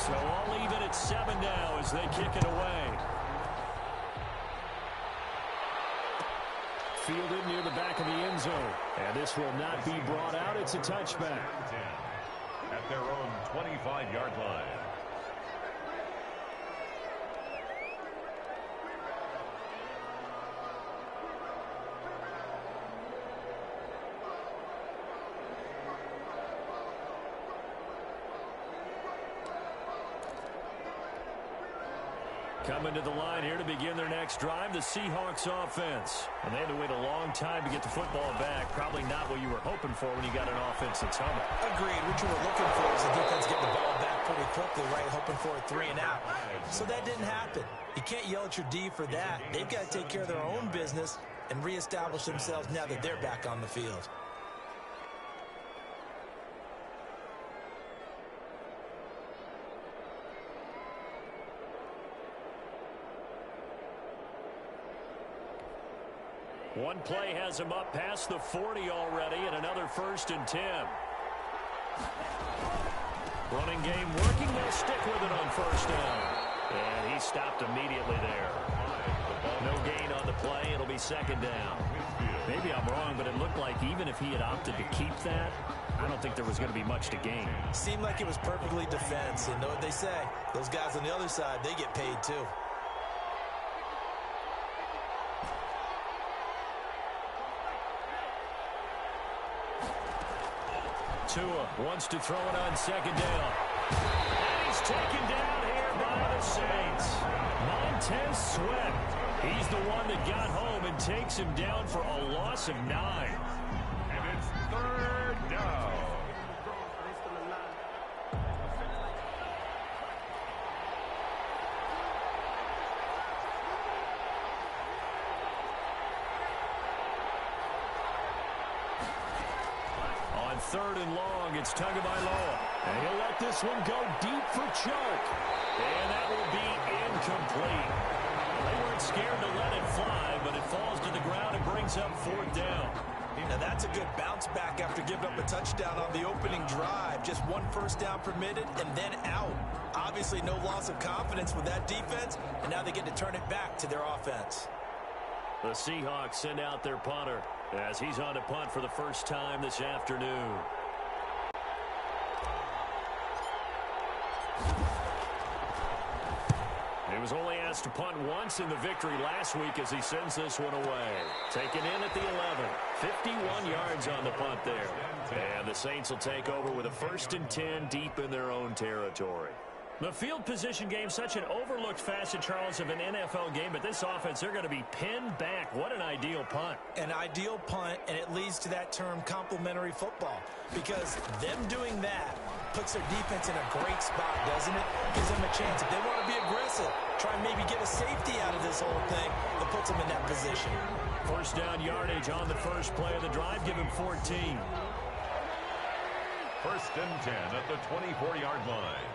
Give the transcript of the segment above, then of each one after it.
So I'll leave it at 7 now as they kick it away. Fielded near the back of the end zone. And this will not be brought out. It's a touchback. At their own 25-yard line. Coming to the line here to begin their next drive, the Seahawks offense. And they had to wait a long time to get the football back. Probably not what you were hoping for when you got an offense that's humming. Agreed. What you were looking for is the defense getting the ball back pretty quickly, right? Hoping for a 3 and out. So that didn't happen. You can't yell at your D for that. They've got to take care of their own business and reestablish themselves now that they're back on the field. One play has him up past the 40 already, and another 1st and 10. Running game working. They'll stick with it on 1st down. And he stopped immediately there. No gain on the play. It'll be 2nd down. Maybe I'm wrong, but it looked like even if he had opted to keep that, I don't think there was going to be much to gain. Seemed like it was perfectly defense. And know what they say? Those guys on the other side, they get paid too. Tua wants to throw it on 2nd down. And he's taken down here by the Saints. Montez Sweat. He's the one that got home and takes him down for a loss of 9. And it's 3rd down. On 3rd and long, it's Tagovailoa. And he'll let this one go deep for Chark. And that will be incomplete. They weren't scared to let it fly, but it falls to the ground and brings up 4th down. Now that's a good bounce back after giving up a touchdown on the opening drive. Just 1 1st down permitted and then out. Obviously no loss of confidence with that defense, and now they get to turn it back to their offense. The Seahawks send out their punter as he's on to punt for the first time this afternoon. He was only asked to punt once in the victory last week as he sends this one away. Taken in at the 11. 51 yards on the punt there. And the Saints will take over with a 1st and 10 deep in their own territory. The field position game, such an overlooked facet, Charles, of an NFL game. But this offense, they're going to be pinned back. What an ideal punt. An ideal punt, and it leads to that term complementary football. Because them doing that puts their defense in a great spot, doesn't it? Gives them a chance. If they want to be aggressive, try and maybe get a safety out of this whole thing, it puts them in that position. 1st down yardage on the first play of the drive. Give him 14. 1st and 10 at the 24-yard line.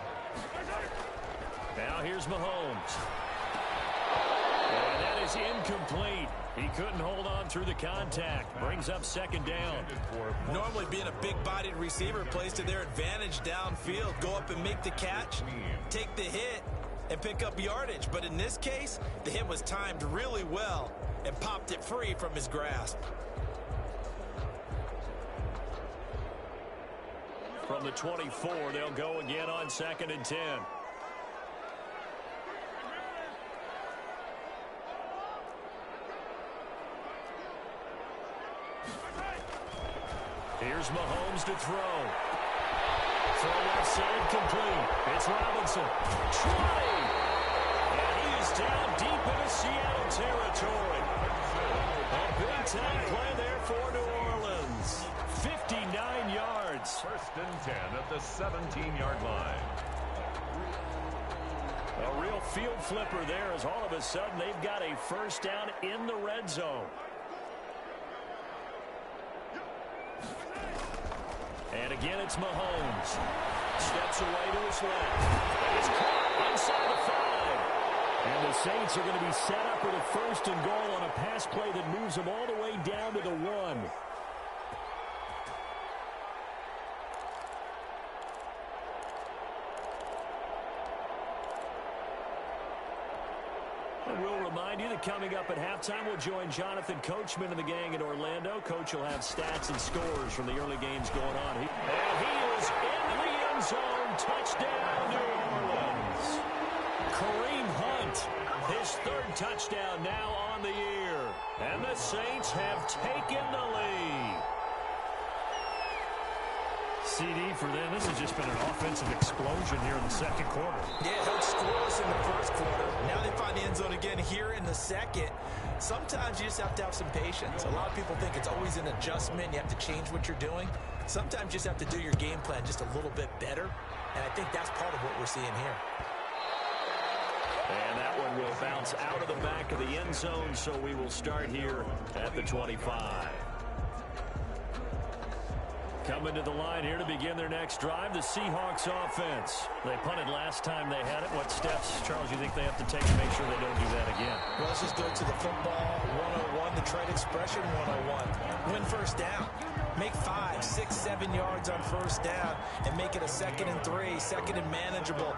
Now here's Mahomes. And that is incomplete. He couldn't hold on through the contact. Brings up 2nd down. Normally being a big-bodied receiver plays to their advantage downfield. Go up and make the catch, take the hit, and pick up yardage. But in this case, the hit was timed really well and popped it free from his grasp. From the 24, they'll go again on 2nd and 10. Here's Mahomes to throw. Throw left side complete. It's Robinson. 20! And he is down deep into Seattle territory. A big-time play there for New Orleans. 59 yards. 1st and 10 at the 17-yard line. A real field flipper there as all of a sudden they've got a 1st down in the red zone. And again, it's Mahomes. Steps away to his left. It's caught inside the 5. And the Saints are going to be set up with a 1st and goal on a pass play that moves them all the way down to the 1. we'll remind you that coming up at halftime, we'll join Jonathan Coachman and the gang in Orlando. Coach will have stats and scores from the early games going on. And he is in the end zone. Touchdown, New Orleans. Kareem Hunt, his third touchdown now on the year. And the Saints have taken the lead. CD for them. This has just been an offensive explosion here in the second quarter. Yeah, held scoreless in the first quarter. Now they find the end zone again here in the second. Sometimes you just have to have some patience. A lot of people think it's always an adjustment. You have to change what you're doing. Sometimes you just have to do your game plan just a little bit better. And I think that's part of what we're seeing here. And that one will bounce out of the back of the end zone, so we will start here at the 25. Coming to the line here to begin their next drive, the Seahawks offense. They punted last time they had it. What steps, Charles, you think they have to take to make sure they don't do that again? Well, let's just go to the football 101, the trade expression 101. Win first down. Make 5, 6, 7 yards on first down and make it a 2nd and 3, 2nd and manageable.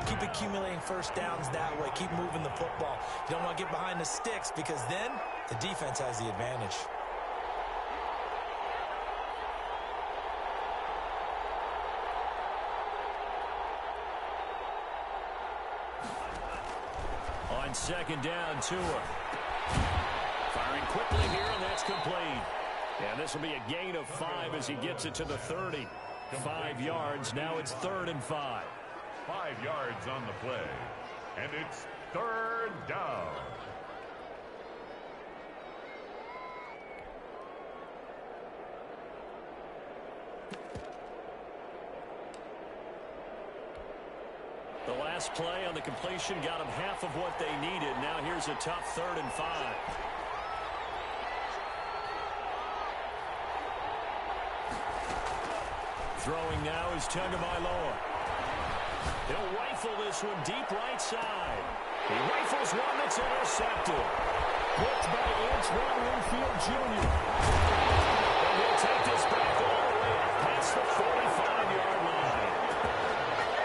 Keep accumulating first downs that way. Keep moving the football. You don't want to get behind the sticks because then the defense has the advantage. On second down, Tua. Firing quickly here, and that's complete. And this will be a gain of 5 as he gets it to the 30. 5 yards. Now it's 3rd and 5. 5 yards on the play. And it's 3rd down. The last play on the completion got them half of what they needed. Now here's a tough 3rd and 5. Throwing now is Tagovailoa. He'll rifle this one deep right side. He rifles one that's intercepted. Blocked by Antoine Winfield Jr. And he'll take this back all the way past the 45-yard line.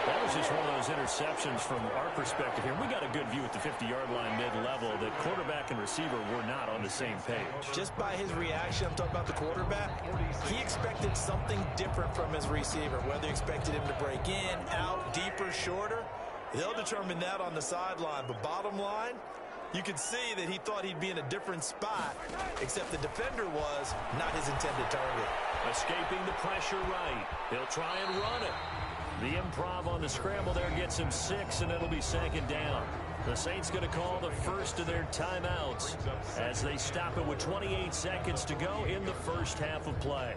That was just one of those interceptions from our perspective here. We got a good view at the 50-yard line mid-level. The quarterback and receiver were not on the same page. Just by his reaction, I'm talking about the quarterback, he expected something different from his receiver. Whether he expected him to break in, out, deeper, shorter, they'll determine that on the sideline. But bottom line, you could see that he thought he'd be in a different spot, except the defender was not his intended target. Escaping the pressure right. He'll try and run it. The improv on the scramble there gets him 6, and it'll be 2nd down. The Saints going to call the first of their timeouts as they stop it with 28 seconds to go in the first half of play.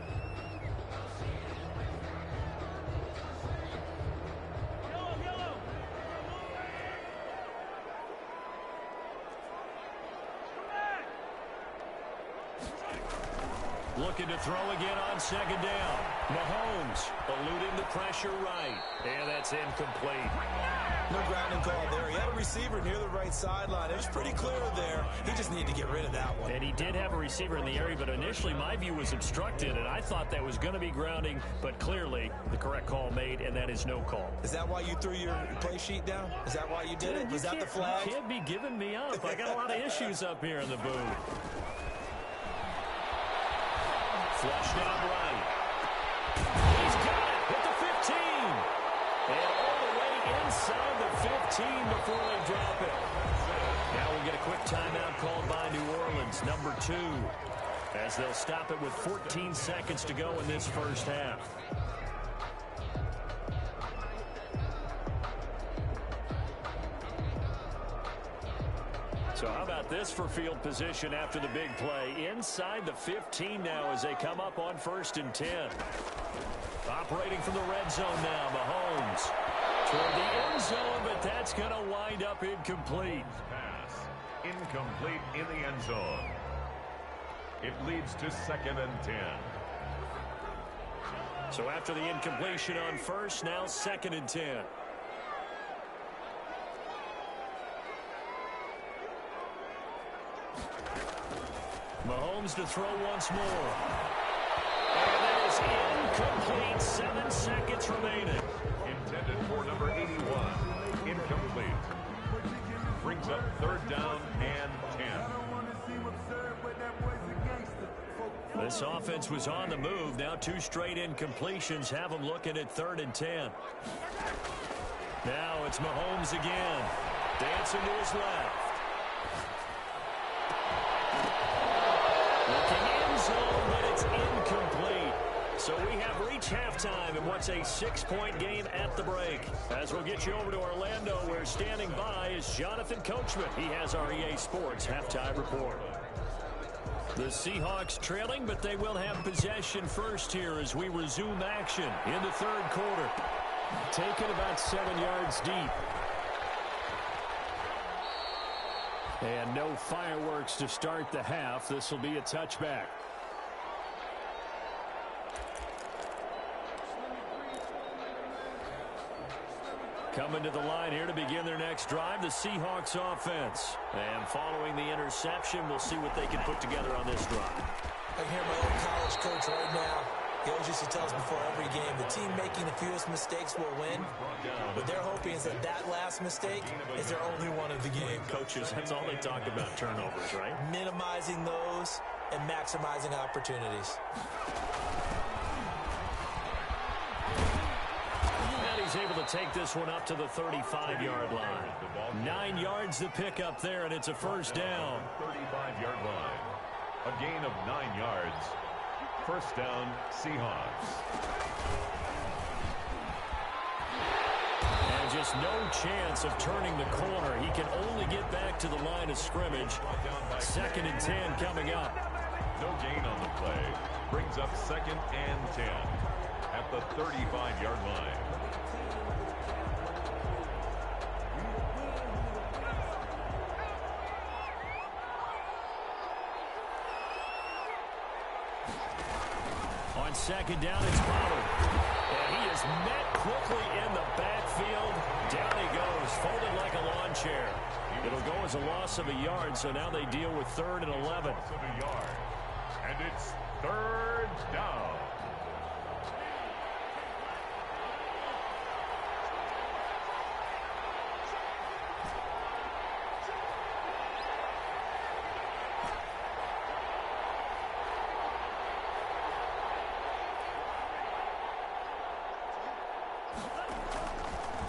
Looking to throw again on 2nd down. Mahomes eluding the pressure right. And that's incomplete. No grounding call there. He had a receiver near the right sideline. It was pretty clear there. He just needed to get rid of that one. And he did have a receiver in the area, but initially my view was obstructed, and I thought that was going to be grounding, but clearly the correct call made, and that is no call. Is that why you threw your play sheet down? Is that why you did it? Was that the flag? You can't be giving me up. I got a lot of issues up here in the booth. Flushed out right. He's got it with the 15. And all the way inside the 15 before they drop it. Now we'll get a quick timeout called by New Orleans, number 2, as they'll stop it with 14 seconds to go in this first half. So how about this for field position after the big play? Inside the 15 now as they come up on 1st and 10. Operating from the red zone now, Mahomes. Toward the end zone, but that's going to wind up incomplete. Pass. Incomplete in the end zone. It leads to 2nd and 10. So after the incompletion on 1st, now 2nd and 10. Mahomes to throw once more. And that is incomplete. 7 seconds remaining. Intended for number 81. Incomplete. brings up 3rd down and 10. This offense was on the move. Now 2 straight incompletions have them looking at 3rd and 10. Now it's Mahomes again. Dancing to his left. Looking end zone, but it's incomplete. So we have reached halftime in what's a 6-point game at the break. As we'll get you over to Orlando, where standing by is Jonathan Coachman. He has our EA Sports halftime report. The Seahawks trailing, but they will have possession first here as we resume action in the 3rd quarter. Taken about 7 yards deep. And no fireworks to start the half. This will be a touchback. Coming to the line here to begin their next drive, the Seahawks offense. And following the interception, we'll see what they can put together on this drive. I can hear my old college coach right now. He always used to tell us before every game, the team making the fewest mistakes will win. What they're hoping is that that last mistake is their only one of the game. Coaches, that's all they talk about, turnovers, right? Minimizing those and maximizing opportunities. He's able to take this one up to the 35-yard line. 9 yards to pick up there, and it's a first down. 35-yard line. A gain of 9 yards. First down, Seahawks. And just no chance of turning the corner. He can only get back to the line of scrimmage. 2nd and 10 coming up. No gain on the play. Brings up 2nd and 10 at the 35-yard line. On 2nd down, it's Pollard. And he is met quickly in the backfield. Down he goes, folded like a lawn chair. It'll go as a loss of a yard, so now they deal with 3rd and 11. And it's 3rd down.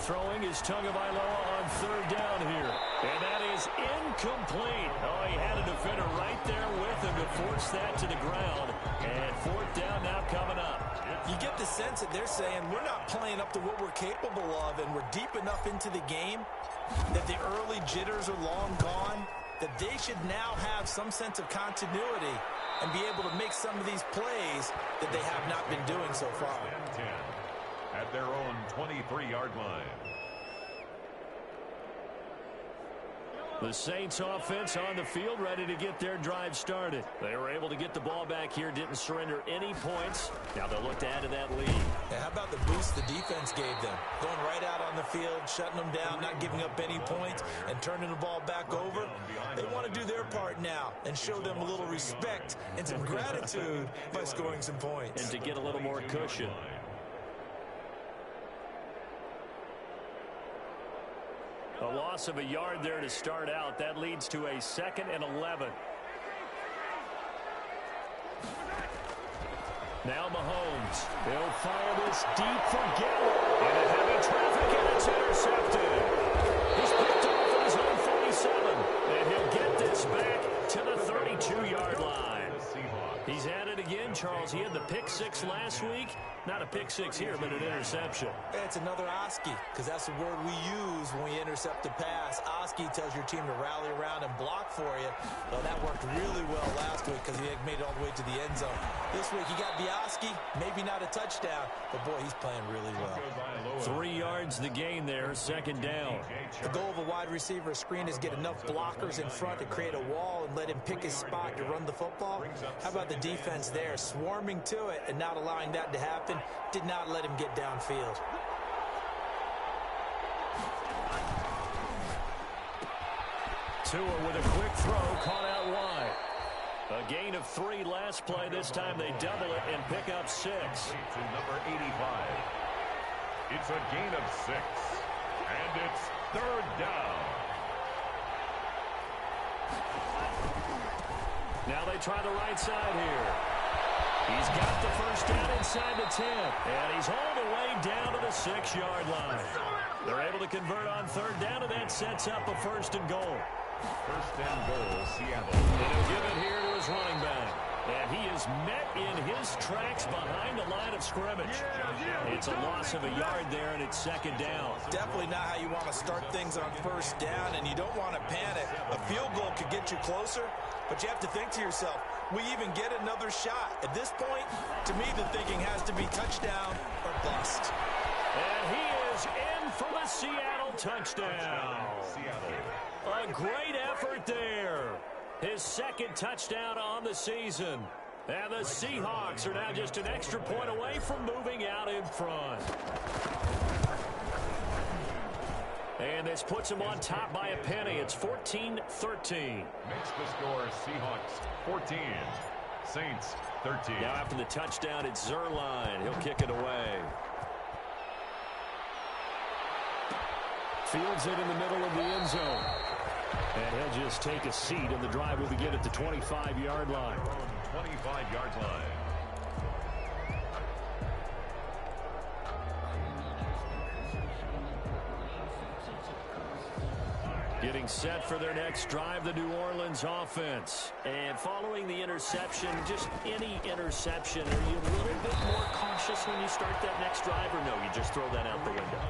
Throwing is Tagovailoa on 3rd down here. And that is incomplete. Oh, he had a defender right there with him to force that to the ground. And 4th down now coming up. You get the sense that they're saying we're not playing up to what we're capable of, and we're deep enough into the game that the early jitters are long gone, that they should now have some sense of continuity and be able to make some of these plays that they have not been doing so far. At their own 23-yard line. The Saints offense on the field, ready to get their drive started. They were able to get the ball back here, didn't surrender any points. Now they'll look to add to that lead. Yeah, how about the boost the defense gave them? Going right out on the field, shutting them down, not giving up any points, and turning the ball back over. They want to do their part now and show them a little respect and some gratitude by scoring some points. And to get a little more cushion. A loss of a yard there to start out. That leads to a 2nd and 11. Now Mahomes. He'll fire this deep for Gallup. Into heavy traffic, and it's intercepted. He's picked off at his own 47. And he'll get this back to the 32-yard line. He's at it again, Charles. He had the pick 6 last week. Not a pick 6 here, but an interception. It's another Oski, because that's the word we use when we intercept a pass. Oski tells your team to rally around and block for you. Well, that worked really well last week because he made it all the way to the end zone. This week he got the Oski, maybe not a touchdown, but boy, he's playing really well. 3 yards the gain there, 2nd down. The goal of a wide receiver screen is get enough blockers in front to create a wall and let him pick his spot to run the football. How about the defense there, swarming to it and not allowing that to happen? Did not let him get downfield. Tua with a quick throw, caught out wide. A gain of 3 last play. This time they double it and pick up 6. To number 85. It's a gain of 6. And it's 3rd down. Now they try the right side here. He's got the first down inside the 10, and he's all the way down to the 6-yard line. They're able to convert on third down, and that sets up a first and goal. First and goal, Seattle. And he'll give it here to his running back. And he is met in his tracks behind the line of scrimmage. It's a loss of a yard there, and it's second down. Definitely not how you want to start things on first down, and you don't want to panic. A field goal could get you closer, but you have to think to yourself, we even get another shot. At this point, to me, the thinking has to be touchdown or bust. And he is in for the Seattle touchdown. A great effort there. His second touchdown on the season. And the Seahawks are now just an extra point away from moving out in front. And this puts them on top by a penny. It's 14-13. Makes the score Seahawks 14, Saints 13. Now after the touchdown, it's Zerline. He'll kick it away. Fields it in the middle of the end zone. And he'll just take a seat, and the drive will begin at the 25-yard line. 25-yard line. Getting set for their next drive, the New Orleans offense. And following the interception, just any interception, are you a little bit more cautious when you start that next drive, or no, you just throw that out the window?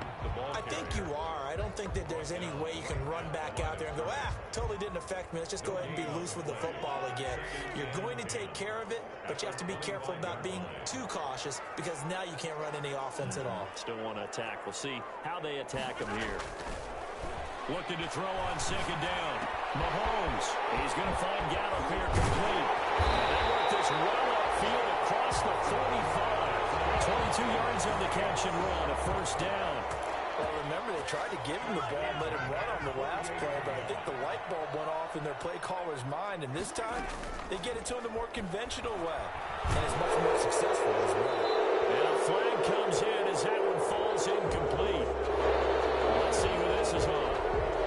I think you are. I don't think that there's any way you can run back out there and go, totally didn't affect me. Let's just go ahead and be loose with the football again. You're going to take care of it, but you have to be careful about being too cautious because now you can't run any offense at all. Still want to attack. We'll see how they attack him here. Looking to throw on second down. Mahomes. He's going to find Gallup here complete. They work this well upfield across the 45. 22 yards on the catch and run. A first down. Well, remember, they tried to give him the ball and let him run on the last play, but I think the light bulb went off in their play caller's mind, and this time they get it to him the more conventional way, and it's much more successful as well. And a flag comes in as that one falls incomplete. Let's see who this is on.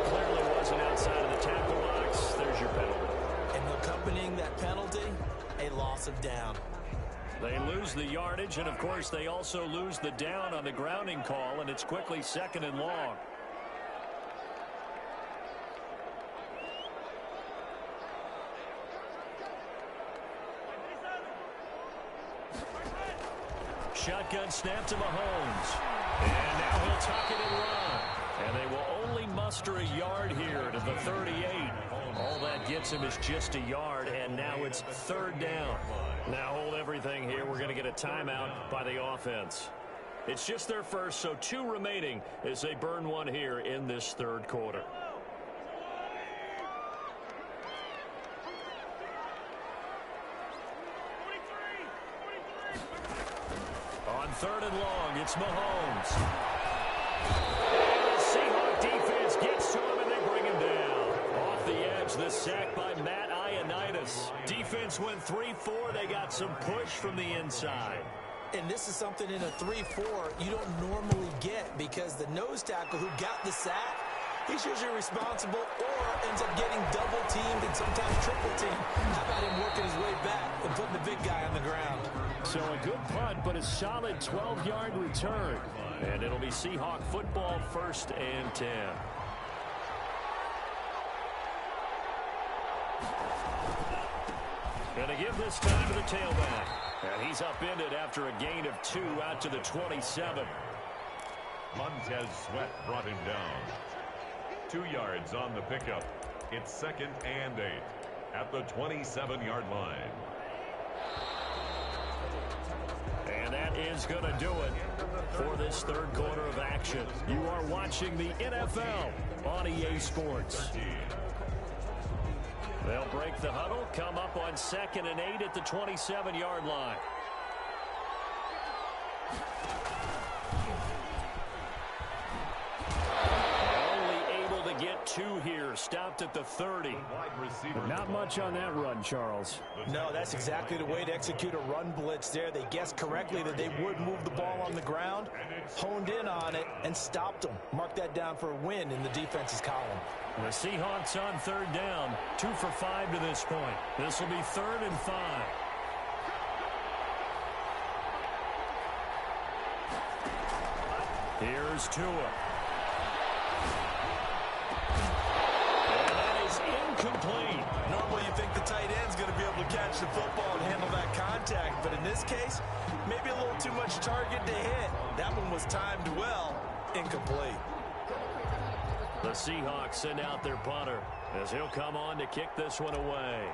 Clearly wasn't outside of the tackle box. There's your penalty. And accompanying that penalty, a loss of down. They lose the yardage, and of course they also lose the down on the grounding call, and it's quickly second and long. Shotgun snap to Mahomes. And now he'll tuck it and run. And they will only muster a yard here to the 38. All that gets him is just a yard, and now it's third down. Now hold everything here. We're going to get a timeout by the offense. It's just their first, so 2 remaining as they burn one here in this third quarter. On third and long, it's Mahomes. And the Seahawk defense gets to him, and they bring him down. Off the edge, the sack by Matt Ioannidis. Defense went 3-4. They got some push from the inside. And this is something in a 3-4 you don't normally get because the nose tackle who got the sack, he's usually responsible or ends up getting double-teamed and sometimes triple-teamed. How about him working his way back and putting the big guy on the ground? So a good punt, but a solid 12-yard return. And it'll be Seahawk football, 1st and 10. Going to give this time to the tailback. And he's upended after a gain of 2 out to the 27. Montez Sweat brought him down. 2 yards on the pickup. It's 2nd and 8 at the 27-yard line. And that is going to do it for this third quarter of action. You are watching the NFL on EA Sports. They'll break the huddle, come up on 2nd and 8 at the 27-yard line. Only able to get 2 here, stopped at the 30. Not much on that run, Charles. No, that's exactly the way to execute a run blitz there. They guessed correctly that they would move the ball on the ground, honed in on it, and stopped them. Mark that down for a win in the defense's column. The Seahawks on 3rd down, 2 for 5 to this point. This will be 3rd and 5. Here's Tua. And that is incomplete. Normally you think the tight end's going to be able to catch the football and handle that contact, but in this case, maybe a little too much target to hit. That one was timed well, incomplete. The Seahawks send out their punter as he'll come on to kick this one away.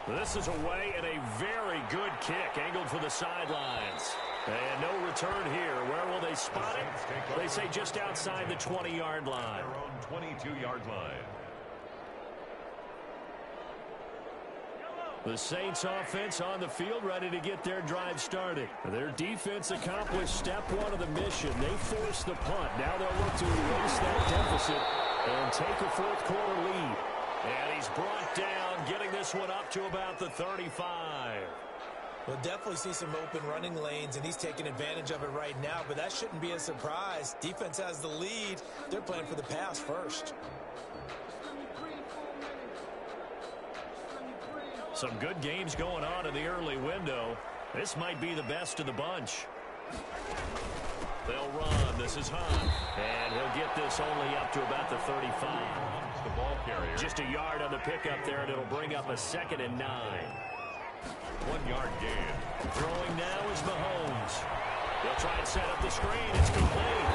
This is away and a very good kick angled for the sidelines. And no return here. Where will they spot it? They say just outside the 20-yard line. Their own 22-yard line. The Saints offense on the field ready to get their drive started. Their defense accomplished step 1 of the mission. They forced the punt. Now they'll look to erase that deficit and take a 4th quarter lead. And he's brought down, getting this one up to about the 35. We'll definitely see some open running lanes, and he's taking advantage of it right now, but that shouldn't be a surprise. Defense has the lead. They're playing for the pass first. Some good games going on in the early window. This might be the best of the bunch. They'll run. This is Hunt. And he'll get this only up to about the 35. The ball carrier. Just a yard on the pickup there, and it'll bring up a 2nd and 9. 1-yard gain. Throwing now is Mahomes. They'll try and set up the screen. It's complete.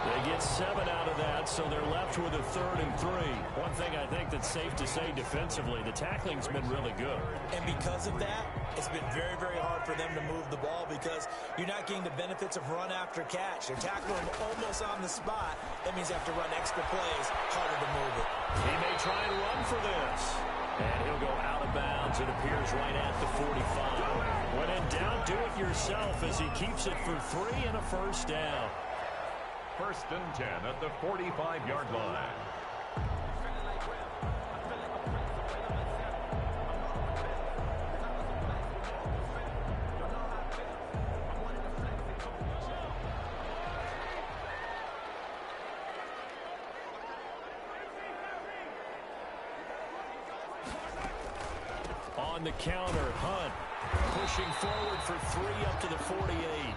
They get 7 out of that, so they're left with a 3rd and 3. One thing I think that's safe to say defensively, the tackling's been really good. And because of that, it's been very, very hard for them to move the ball because you're not getting the benefits of run after catch. They're tackling them almost on the spot. That means you have to run extra plays, harder to move it. He may try and run for this. And he'll go out of bounds. It appears right at the 45. When in doubt, do it yourself as he keeps it for 3 and a 1st down. 1st and 10 at the 45-yard line. On the counter, Hunt pushing forward for 3 up to the 48.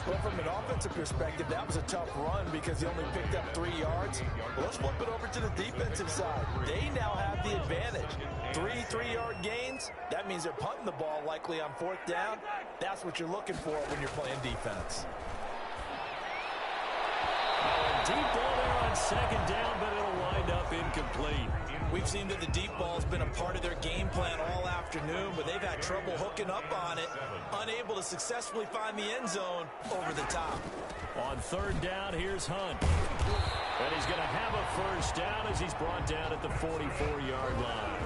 Well, from an offensive perspective, that was a tough run because he only picked up 3 yards. Well, let's flip it over to the defensive side. They now have the advantage. 3 3-yard gains. That means they're punting the ball likely on 4th down. That's what you're looking for when you're playing defense. Deep ball there on 2nd down, but it'll wind up incomplete. We've seen that the deep ball has been a part of their game plan all afternoon, but they've had trouble hooking up on it, unable to successfully find the end zone over the top. On 3rd down, here's Hunt. And he's going to have a 1st down as he's brought down at the 44-yard line.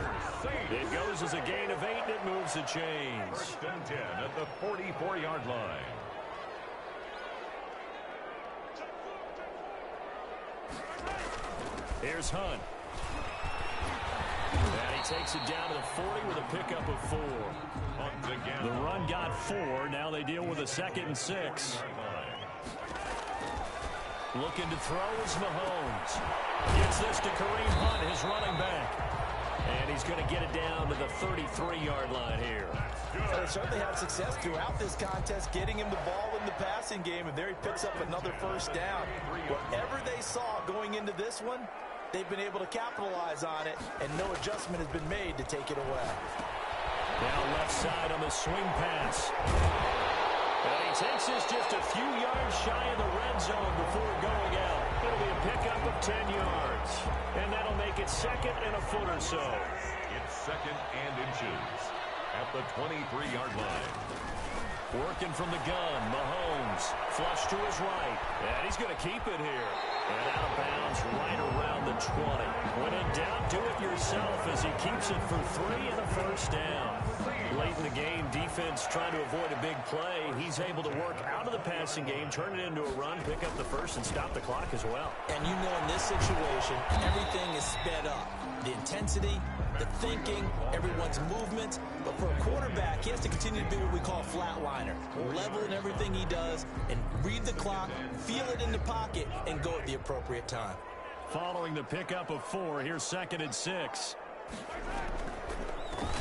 It goes as a gain of 8, and it moves the chains. 1st and 10 at the 44-yard line. Here's Hunt. And he takes it down to the 40 with a pickup of 4. The run got 4. Now they deal with a 2nd and 6. Looking to throw is Mahomes. Gets this to Kareem Hunt, his running back. And he's going to get it down to the 33-yard line here. They certainly had success throughout this contest, getting him the ball in the passing game, and there he picks up another 1st down. Whatever they saw going into this one, they've been able to capitalize on it, and no adjustment has been made to take it away. Now left side on the swing pass. And he takes this just a few yards shy of the red zone before going out. It'll be a pickup of 10 yards. And that'll make it 2nd and a foot or so. It's 2nd and inches at the 23-yard line. Working from the gun, Mahomes. Flush to his right. And he's going to keep it here. And out of bounds right around the 20. When in doubt, do it yourself as he keeps it for 3 and a 1st down. Late in the game, defense trying to avoid a big play. He's able to work out of the passing game, turn it into a run, pick up the first, and stop the clock as well. And you know, in this situation, everything is sped up. The intensity, the thinking, everyone's movement. But for a quarterback, he has to continue to be what we call a flatliner. Level in everything he does and read the clock, feel it in the pocket, and go at the appropriate time. Following the pickup of 4, here's 2nd and 6.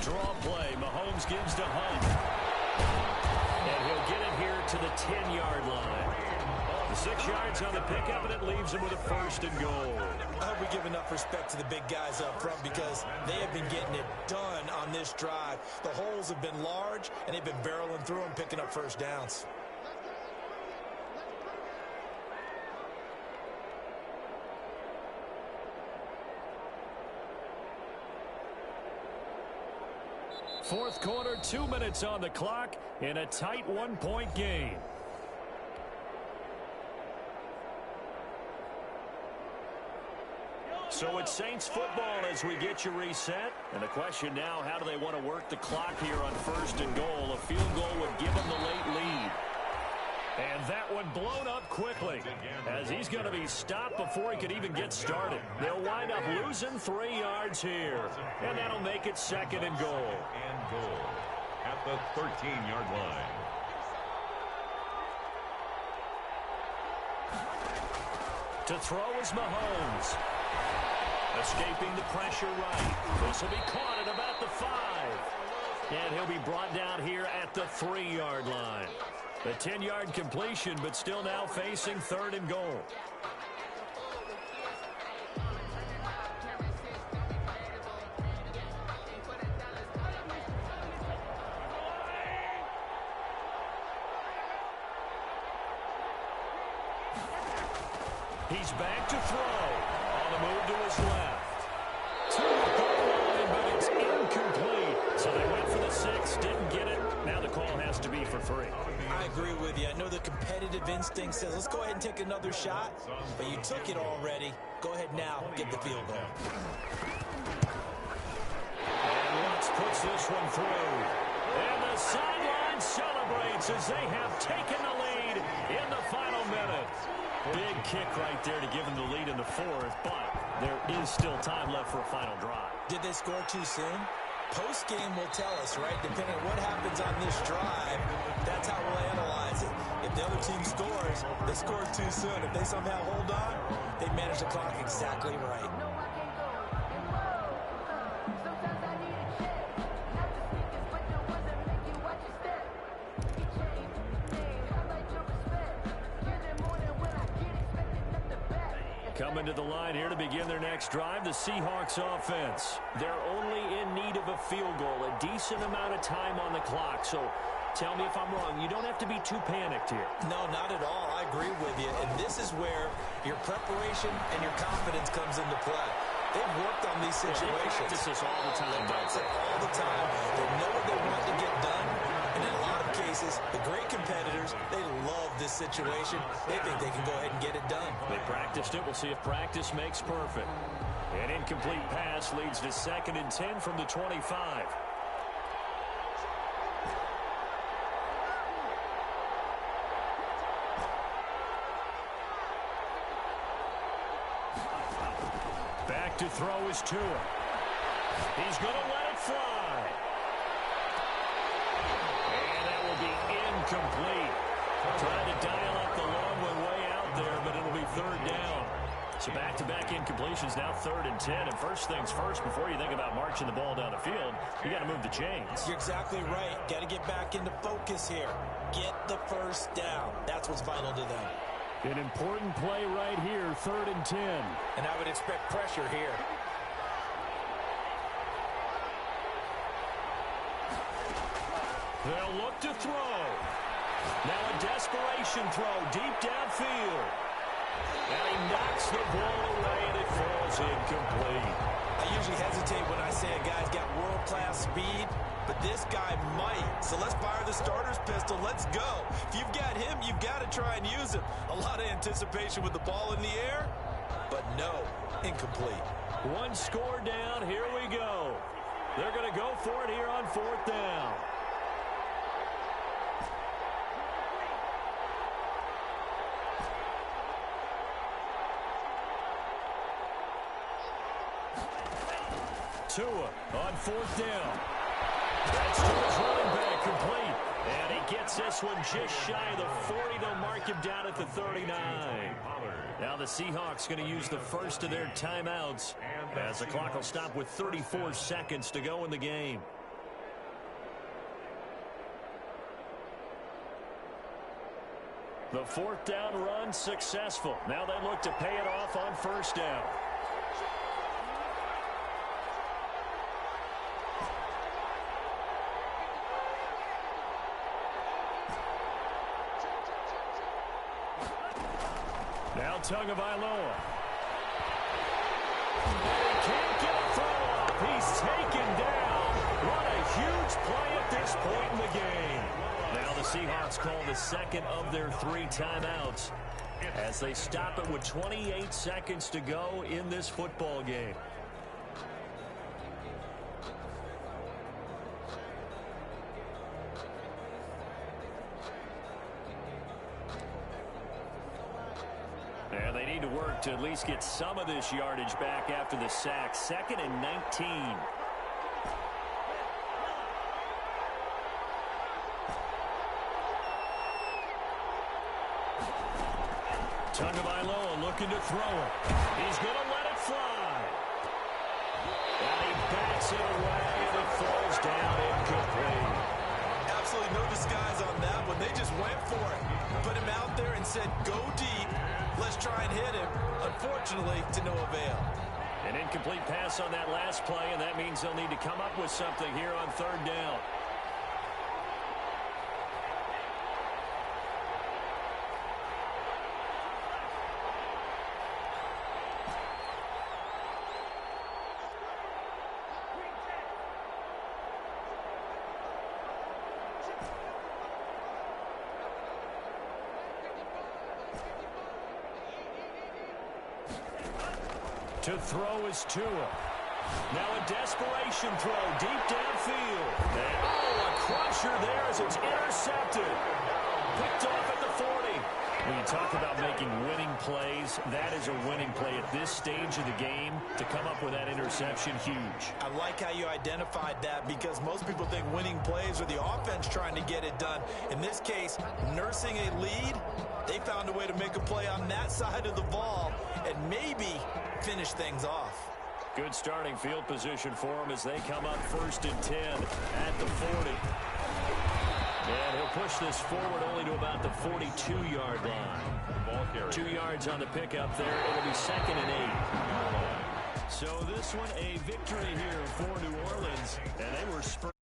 Draw play. Mahomes gives to Hunt. And he'll get it here to the 10-yard line. The 6 yards on the pickup, and it leaves him with a 1st and goal. I hope we give enough respect to the big guys up front because they have been getting it done on this drive. The holes have been large, and they've been barreling through them, picking up first downs. Fourth quarter, 2 minutes on the clock in a tight 1-point game. So it's Saints football as we get you reset. And the question now, how do they want to work the clock here on 1st and goal? A field goal would give them the late lead. And that one blown up quickly as he's going to be stopped before he could even get started. They'll wind up losing 3 yards here. And that'll make it 2nd and goal. And goal at the 13-yard line. To throw is Mahomes. Escaping the pressure right. This will be caught at about the 5. And he'll be brought down here at the 3-yard line. The 10-yard completion, but still now facing 3rd and goal. He's back to throw. On the move to his left. To the goal line, but it's incomplete. So they went for the 6, didn't get it. Now the call has to be for 3. I agree with you. I know the competitive instinct says, let's go ahead and take another shot. But you took it already. Go ahead now, get the field goal. And Lutz puts this one through. And the sideline celebrates as they have taken the lead in the final minute. Big kick right there to give them the lead in the 4th, but there is still time left for a final drive. Did they score too soon? Post-game will tell us, right? Depending on what happens on this drive, that's how we'll analyze it. If the other team scores, they scored too soon. If they somehow hold on, they manage the clock exactly right. Coming to the line here to begin their next drive, the Seahawks offense. They're only in need of a field goal, a decent amount of time on the clock. So tell me if I'm wrong. You don't have to be too panicked here. No, not at all. I agree with you. And this is where your preparation and your confidence comes into play. They've worked on these situations. They practice this all the time. They practice it all the time. They know what they want to get done. And in a lot of cases, the great competitors, they love this situation. They think they can go ahead and get it done. They practiced it. We'll see if practice makes perfect. An incomplete pass leads to 2nd and 10 from the 25. Back to throw is Tua. He's going to let it fly. And that will be incomplete. Trying to dial up the long one way out there, but it'll be 3rd down. So back-to-back incompletions, now 3rd and 10. And first things first, before you think about marching the ball down the field, you got to move the chains. You're exactly right. Got to get back into focus here. Get the first down. That's what's vital to them. An important play right here, 3rd and 10. And I would expect pressure here. They'll look to throw. Now a desperation throw deep downfield. And he knocks the ball away, and it falls incomplete. I usually hesitate when I say a guy's got world-class speed, but this guy might. So let's fire the starter's pistol. Let's go. If you've got him, you've got to try and use him. A lot of anticipation with the ball in the air, but no, incomplete. One score down. Here we go. They're going to go for it here on 4th down. Tua on 4th down. That's Tua's running back complete. And he gets this one just shy of the 40. They'll mark him down at the 39. Now the Seahawks going to use the first of their timeouts as the clock will stop with 34 seconds to go in the game. The 4th down run successful. Now they look to pay it off on 1st down. Now Tagovailoa. And he can't get a throw off. He's taken down. What a huge play at this point in the game. Now the Seahawks call the second of their 3 timeouts as they stop it with 28 seconds to go in this football game. And they need to work to at least get some of this yardage back after the sack. 2nd and 19. Tagovailoa looking to throw it. He's going to let it fly. And he backs it away, and it falls down incomplete. Absolutely no disguise on that one. They just went for it. Put him out there and said, go deep. Let's try and hit him. Unfortunately, to no avail. An incomplete pass on that last play, and that means they'll need to come up with something here on 3rd down. To throw is Tua. Now a desperation throw deep downfield. And, a crusher there as it's intercepted. Picked off at the 40. When you talk about making winning plays, that is a winning play at this stage of the game. To come up with that interception, huge. I like how you identified that because most people think winning plays are the offense trying to get it done. In this case, nursing a lead, they found a way to make a play on that side of the ball and maybe finish things off. Good starting field position for them as they come up 1st and 10 at the 40. And he'll push this forward only to about the 42-yard line. 2 yards on the pickup there. It'll be 2nd and 8. So this one a victory here for New Orleans, and they were spurred.